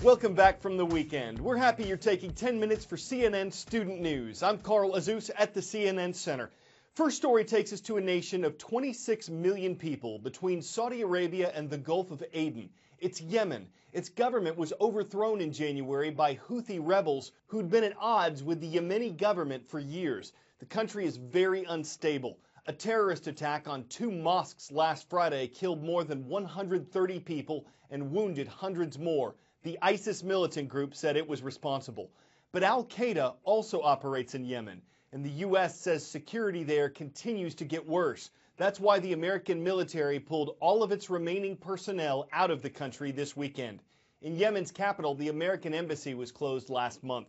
Welcome back from the weekend. We're happy you're taking 10 minutes for CNN Student News. I'm Carl Azuz at the CNN Center. First story takes us to a nation of 26 million people between Saudi Arabia and the Gulf of Aden. It's Yemen. Its government was overthrown in January by Houthi rebels who'd been at odds with the Yemeni government for years. The country is very unstable. A terrorist attack on 2 mosques last Friday killed more than 130 people and wounded hundreds more. The ISIS militant group said it was responsible. But al-Qaeda also operates in Yemen, and the U.S. says security there continues to get worse. That's why the American military pulled all of its remaining personnel out of the country this weekend. In Yemen's capital, the American embassy was closed last month.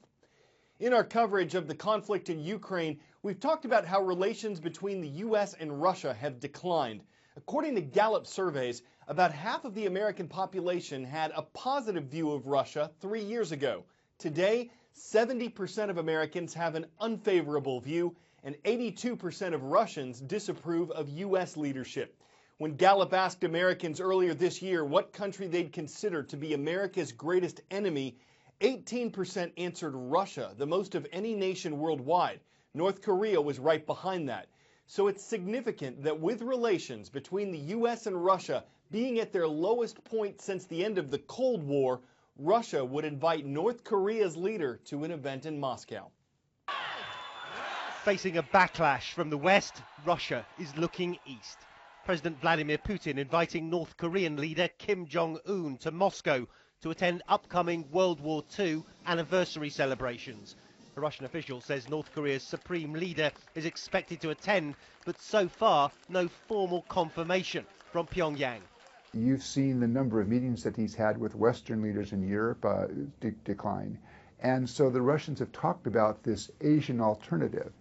In our coverage of the conflict in Ukraine, we've talked about how relations between the U.S. and Russia have declined. According to Gallup surveys, about half of the American population had a positive view of Russia 3 years ago. Today, 70% of Americans have an unfavorable view, and 82% of Russians disapprove of U.S. leadership. When Gallup asked Americans earlier this year what country they'd consider to be America's greatest enemy, 18% answered Russia, the most of any nation worldwide. North Korea was right behind that. So it's significant that with relations between the U.S. and Russia being at their lowest point since the end of the Cold War, Russia would invite North Korea's leader to an event in Moscow. Facing a backlash from the West, Russia is looking east. President Vladimir Putin inviting North Korean leader Kim Jong-un to Moscow to attend upcoming World War II anniversary celebrations. A Russian official says North Korea's supreme leader is expected to attend, but so far no formal confirmation from Pyongyang. You've seen the number of meetings that he's had with Western leaders in Europe decline. And so the Russians have talked about this Asian alternative.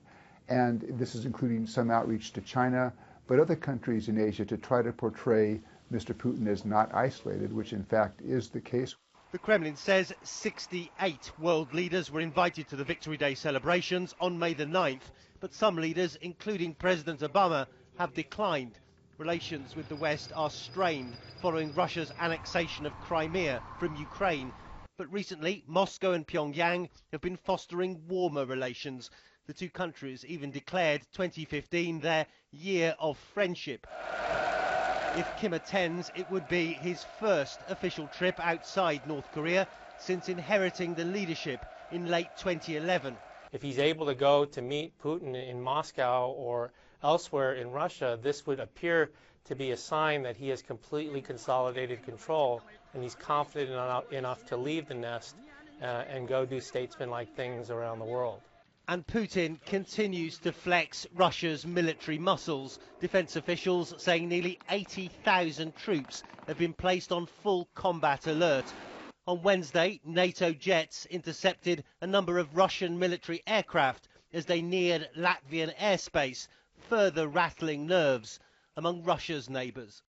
And this is including some outreach to China, but other countries in Asia to try to portray Mr. Putin as not isolated, which in fact is the case. The Kremlin says 68 world leaders were invited to the Victory Day celebrations on May the 9th, but some leaders, including President Obama, have declined. Relations with the West are strained following Russia's annexation of Crimea from Ukraine. But recently, Moscow and Pyongyang have been fostering warmer relations. The two countries even declared 2015 their year of friendship. If Kim attends, it would be his first official trip outside North Korea since inheriting the leadership in late 2011. If he's able to go to meet Putin in Moscow or elsewhere in Russia, this would appear to be a sign that he has completely consolidated control and he's confident enough to leave the nest and go do statesman-like things around the world. And Putin continues to flex Russia's military muscles. Defense officials saying nearly 80,000 troops have been placed on full combat alert. On Wednesday, NATO jets intercepted a number of Russian military aircraft as they neared Latvian airspace, further rattling nerves among Russia's neighbours.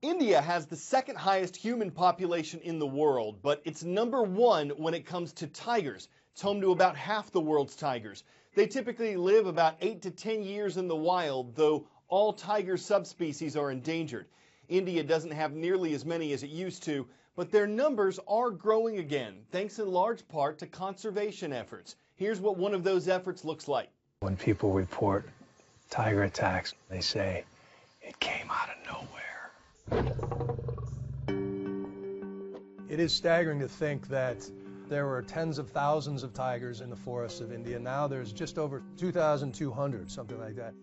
India has the second highest human population in the world, but it's number 1 when it comes to tigers. It's home to about half the world's tigers. They typically live about 8 to 10 years in the wild, though all tiger subspecies are endangered. India doesn't have nearly as many as it used to, but their numbers are growing again, thanks in large part to conservation efforts. Here's what one of those efforts looks like. When people report tiger attacks, they say it came out of nowhere. It is staggering to think that there were tens of thousands of tigers in the forests of India. Now there's just over 2,200, something like that.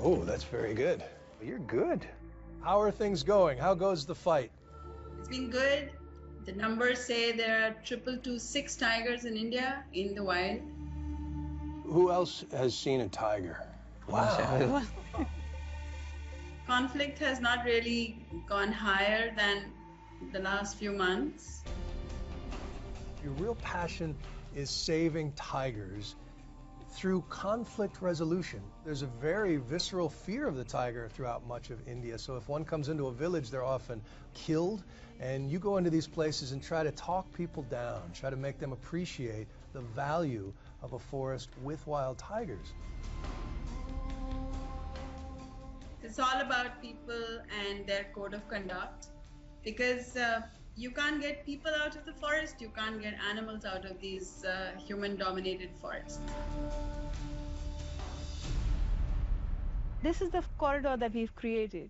Oh, that's very good. You're good. How are things going? How goes the fight? It's been good. The numbers say there are 226 tigers in India in the wild. Who else has seen a tiger? Wow. Conflict has not really gone higher than the last few months. Your real passion is saving tigers through conflict resolution. There's a very visceral fear of the tiger throughout much of India. So if one comes into a village, they're often killed. And you go into these places and try to talk people down, try to make them appreciate the value of a forest with wild tigers. It's all about people and their code of conduct, because you can't get people out of the forest, you can't get animals out of these human-dominated forests. This is the corridor that we've created.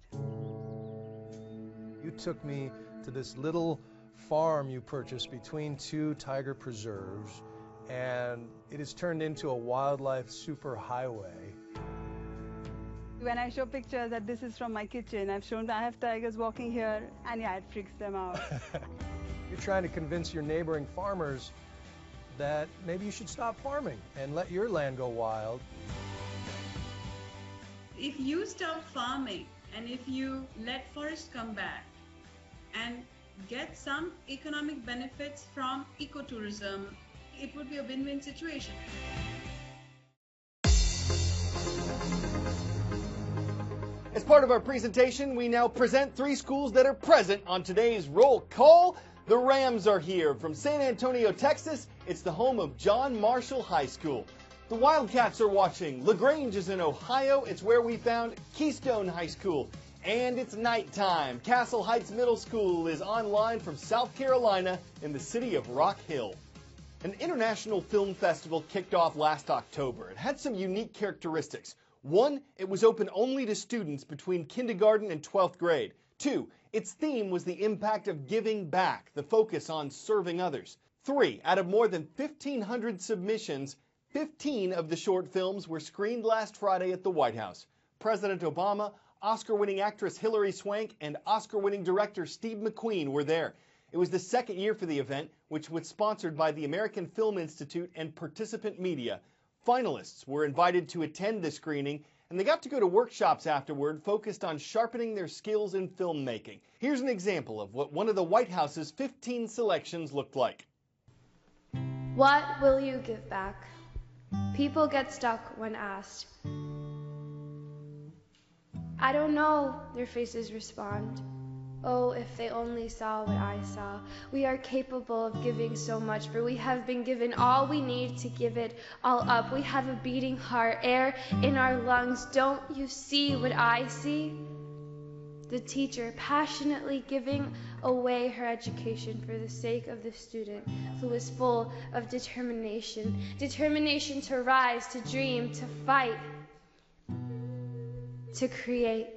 You took me to this little farm you purchased between two tiger preserves, and it has turned into a wildlife superhighway. When I show pictures that this is from my kitchen, I've shown that I have tigers walking here, and yeah, it freaks them out. You're trying to convince your neighboring farmers that maybe you should stop farming and let your land go wild. If you stop farming and if you let forests come back and get some economic benefits from ecotourism, it would be a win-win situation. As part of our presentation, we now present 3 schools that are present on today's roll call. The Rams are here from San Antonio, Texas. It's the home of John Marshall High School. The Wildcats are watching. LaGrange is in Ohio. It's where we found Keystone High School. And it's nighttime. Castle Heights Middle School is online from South Carolina in the city of Rock Hill. An international film festival kicked off last October. It had some unique characteristics. 1, it was open only to students between kindergarten and 12th grade. 2, its theme was the impact of giving back, the focus on serving others. 3, out of more than 1,500 submissions, 15 of the short films were screened last Friday at the White House. President Obama, Oscar-winning actress Hilary Swank, and Oscar-winning director Steve McQueen were there. It was the second year for the event, which was sponsored by the American Film Institute and Participant Media. Finalists were invited to attend the screening, and they got to go to workshops afterward focused on sharpening their skills in filmmaking. Here's an example of what one of the White House's 15 selections looked like. What will you give back? People get stuck when asked. I don't know, their faces respond. Oh, if they only saw what I saw. We are capable of giving so much, for we have been given all we need to give it all up. We have a beating heart, air in our lungs. Don't you see what I see? The teacher passionately giving away her education for the sake of the student who is full of determination. Determination to rise, to dream, to fight, to create.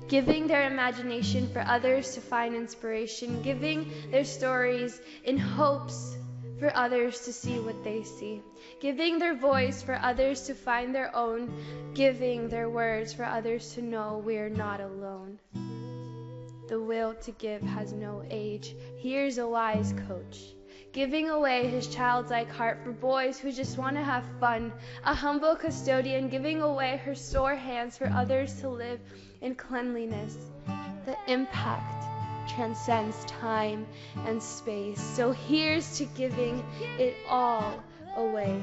Giving their imagination for others to find inspiration, giving their stories in hopes for others to see what they see, giving their voice for others to find their own, giving their words for others to know we're not alone. The will to give has no age. Here's a wise coach, giving away his childlike heart for boys who just want to have fun. A humble custodian giving away her sore hands for others to live in cleanliness. The impact transcends time and space. So here's to giving it all away.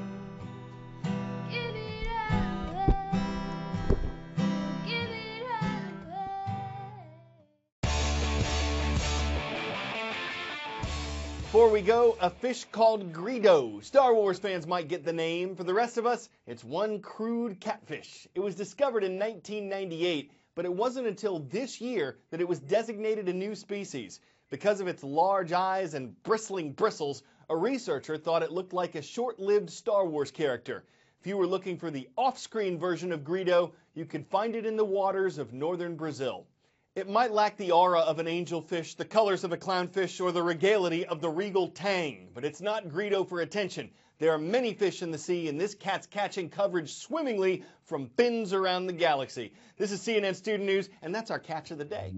Before we go, a fish called Greedo. Star Wars fans might get the name. For the rest of us, it's one crude catfish. It was discovered in 1998, but it wasn't until this year that it was designated a new species. Because of its large eyes and bristling bristles, a researcher thought it looked like a short-lived Star Wars character. If you were looking for the off-screen version of Greedo, you could find it in the waters of northern Brazil. It might lack the aura of an angelfish, the colors of a clownfish, or the regality of the regal tang, but it's not Greedo for attention. There are many fish in the sea, and this cat's catching coverage swimmingly from bins around the galaxy. This is CNN Student News, and that's our catch of the day.